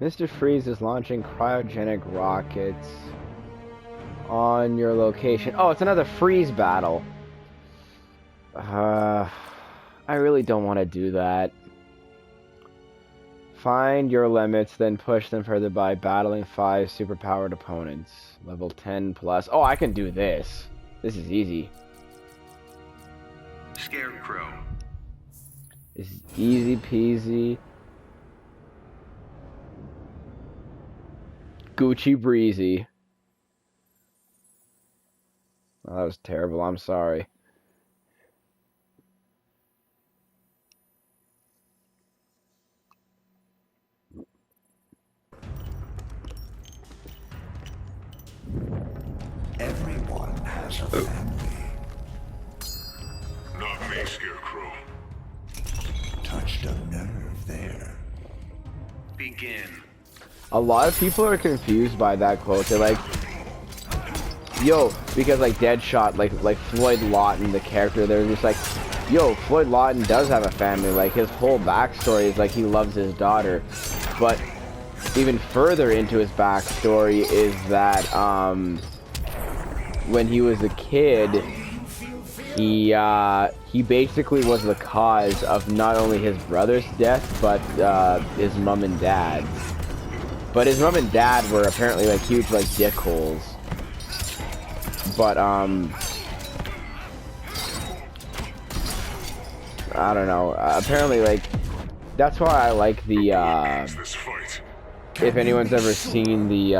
Mr. Freeze is launching cryogenic rockets on your location. Oh, it's another freeze battle. I really don't want to do that. Find your limits, then push them further by battling 5 superpowered opponents. Level 10 plus. Oh, I can do this. This is easy. Scarecrow. This is easy peasy. Gucci breezy. Oh, that was terrible. I'm sorry. Everyone has a family. Not me, Scarecrow. Touched a nerve there. Begin. A lot of people are confused by that quote. They're like, yo, because like Deadshot, like Floyd Lawton, the character, they're just like, yo, Floyd Lawton does have a family. Like his whole backstory is like he loves his daughter. But even further into his backstory is that when he was a kid, he basically was the cause of not only his brother's death, but his mom and dad's. But his mom and dad were apparently like huge like dickholes. But I don't know. Apparently like that's why I like the if anyone's ever seen the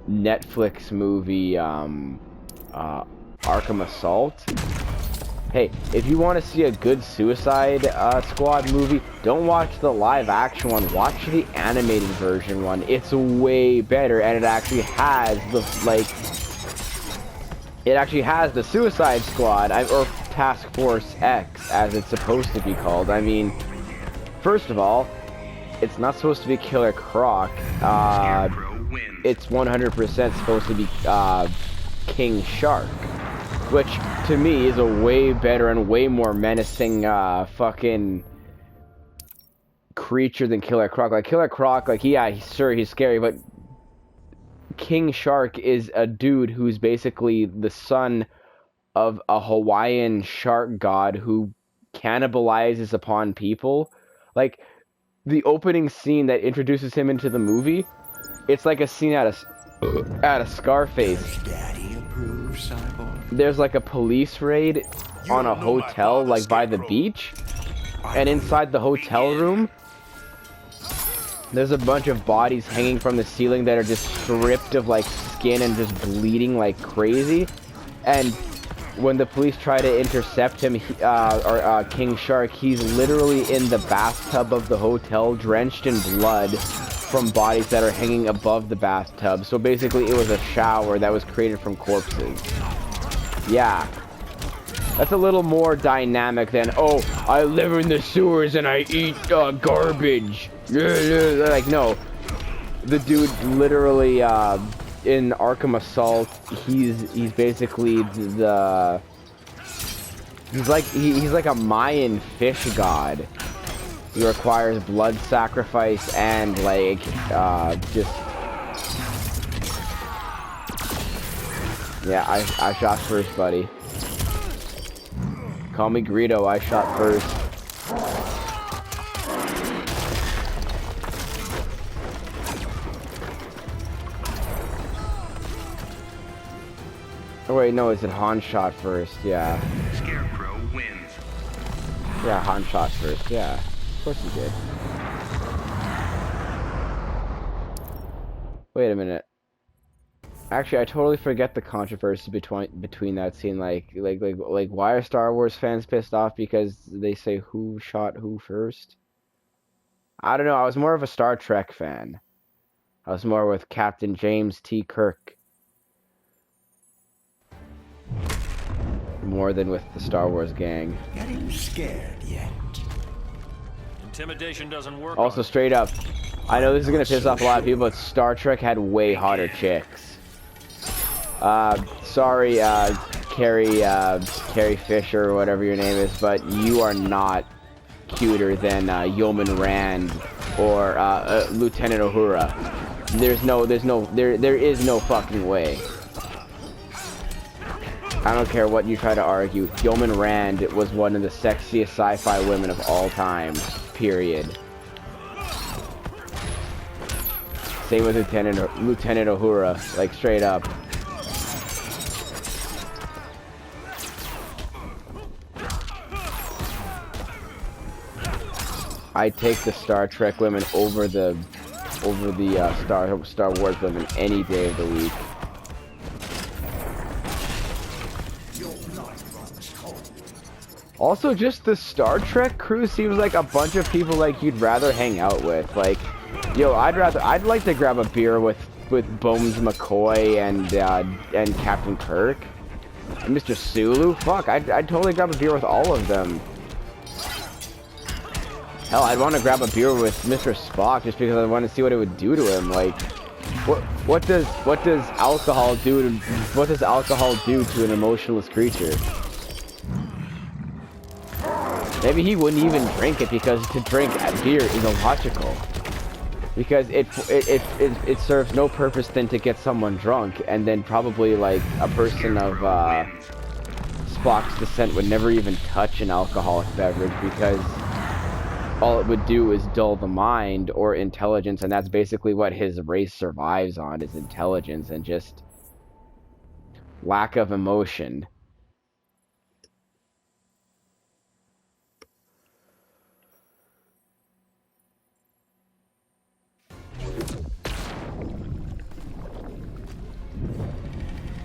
Netflix movie Arkham Assault. Hey, if you want to see a good Suicide Squad movie, don't watch the live action one. Watch the animated version one. It's way better, and it actually has the Suicide Squad or Task Force X, as it's supposed to be called. I mean, first of all, it's not supposed to be Killer Croc. It's 100% supposed to be King Shark. Which, to me, is a way better and way more menacing, fucking creature than Killer Croc. Like, Killer Croc, like, yeah, sure, he's scary, but King Shark is a dude who's basically the son of a Hawaiian shark god who cannibalizes upon people. Like, the opening scene that introduces him into the movie, it's like a scene out of Scarface. Daddy approves, Cyborg. There's like a police raid on a hotel, like by the beach, and inside the hotel room, there's a bunch of bodies hanging from the ceiling that are just stripped of like skin and just bleeding like crazy. And when the police try to intercept him, King Shark, he's literally in the bathtub of the hotel, drenched in blood from bodies that are hanging above the bathtub. So basically it was a shower that was created from corpses. Yeah. That's a little more dynamic than, oh, I live in the sewers and I eat garbage. Like, no. The dude literally, in Arkham Assault, he's basically he's like a Mayan fish god. He requires blood sacrifice and like just yeah, I shot first, buddy. Call me Greedo, I shot first. Oh wait, no, is it Han shot first? Yeah. Scarecrow wins. Yeah, Han shot first, yeah. Of course he did. Wait a minute. Actually, I totally forget the controversy between that scene. Like, why are Star Wars fans pissed off because they say who shot who first? I don't know. I was more of a Star Trek fan. I was more with Captain James T. Kirk. More than with the Star Wars gang. Getting scared yet? Intimidation doesn't work. Also, straight up, I know this is gonna piss off a lot of people, but Star Trek had way hotter chicks. Sorry, Carrie Fisher or whatever your name is, but you are not cuter than Yeoman Rand or Lieutenant Uhura. There is no fucking way. I don't care what you try to argue. Yeoman Rand was one of the sexiest sci-fi women of all time. Period. Same with Lieutenant Uhura, like straight up. I take the Star Trek women over the Star Wars women any day of the week. Also, just the Star Trek crew seems like a bunch of people like you'd rather hang out with. Like, yo, I'd like to grab a beer with Bones McCoy and Captain Kirk, and Mr. Sulu. Fuck, I'd totally grab a beer with all of them. Hell, I'd want to grab a beer with Mr. Spock just because I want to see what it would do to him. Like, what does alcohol do to an emotionless creature? Maybe he wouldn't even drink it because to drink beer is illogical. Because it serves no purpose than to get someone drunk, and then probably like a person of Spock's descent would never even touch an alcoholic beverage because all it would do is dull the mind or intelligence, and that's basically what his race survives on, is intelligence and just lack of emotion.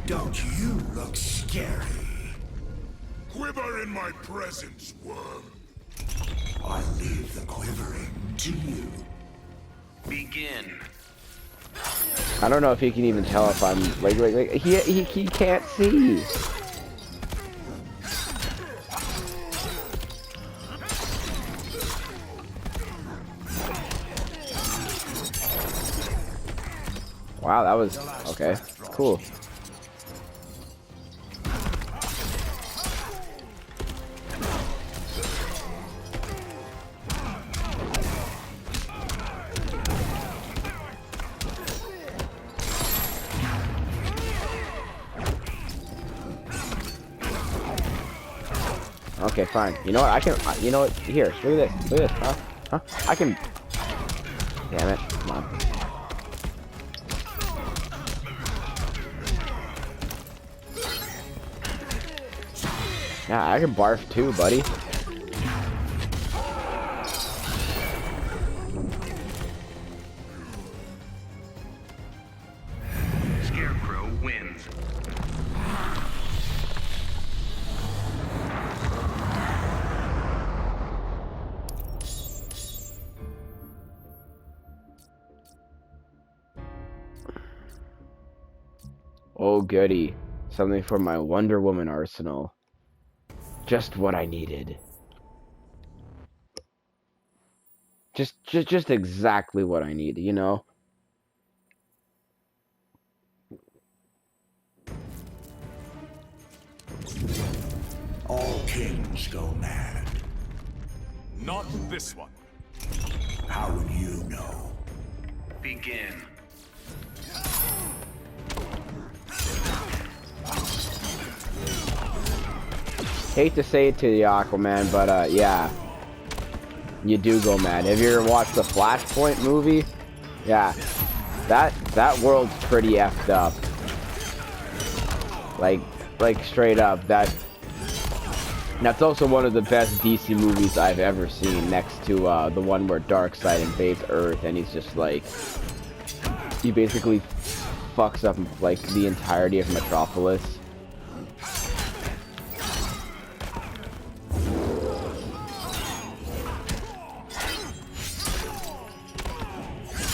Don't you look scary? Quiver in my presence, worm. I'll leave the quivering to you. Begin. I don't know if he can even tell if I'm like he can't see. Wow, that was okay. Cool. Okay, fine. You know what? I can. You know what? Here, look at this. Look at this. Huh? I can. Damn it! Come on. Yeah, I can barf too, buddy. Scarecrow wins. Oh goody. Something for my Wonder Woman arsenal. Just what I needed. Just exactly what I needed, you know? All kings go mad. Not this one. How would you know? Begin. Hate to say it to the Aquaman, but yeah. You do go mad. Have you ever watched the Flashpoint movie? Yeah. That world's pretty effed up. Like straight up, that's also one of the best DC movies I've ever seen, next to the one where Darkseid invades Earth and he's just like, he basically fucks up like the entirety of Metropolis.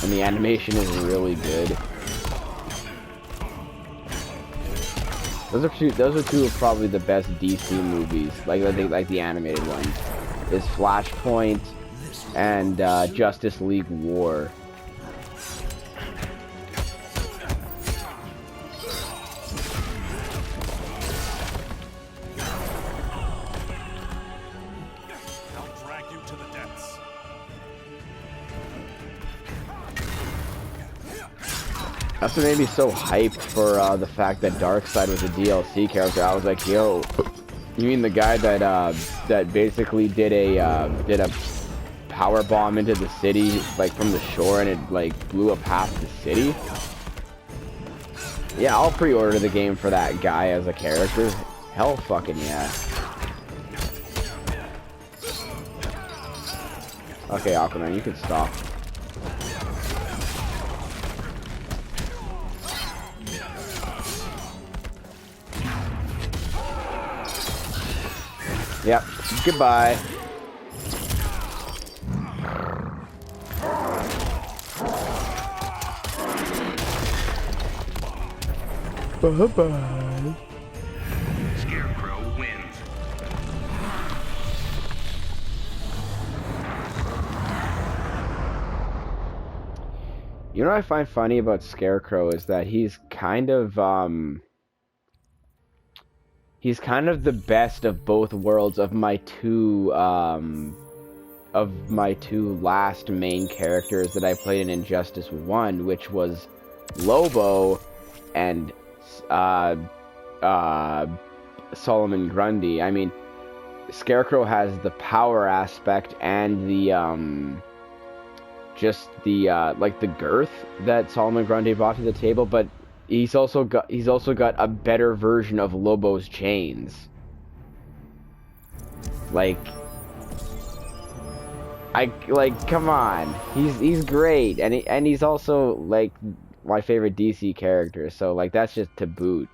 And the animation is really good. Those are two of probably the best DC movies, like the animated ones. Is Flashpoint and Justice League War. I'll drag you to the depths. That's what made me so hyped for the fact that Darkseid was a DLC character. I was like, yo, you mean the guy that that basically did a power bomb into the city, like from the shore, and it like blew up half the city? Yeah, I'll pre-order the game for that guy as a character. Hell fucking yeah. Okay, Aquaman, you can stop. Yep, goodbye. Bye-bye. Scarecrow wins. You know what I find funny about Scarecrow is that he's kind of the best of both worlds of my two last main characters that I played in Injustice 1, which was Lobo and Solomon Grundy. I mean, Scarecrow has the power aspect and the just the like the girth that Solomon Grundy brought to the table, but he's also got a better version of Lobo's chains. Like come on, he's great, and he's also like my favorite DC character, so like that's just to boot.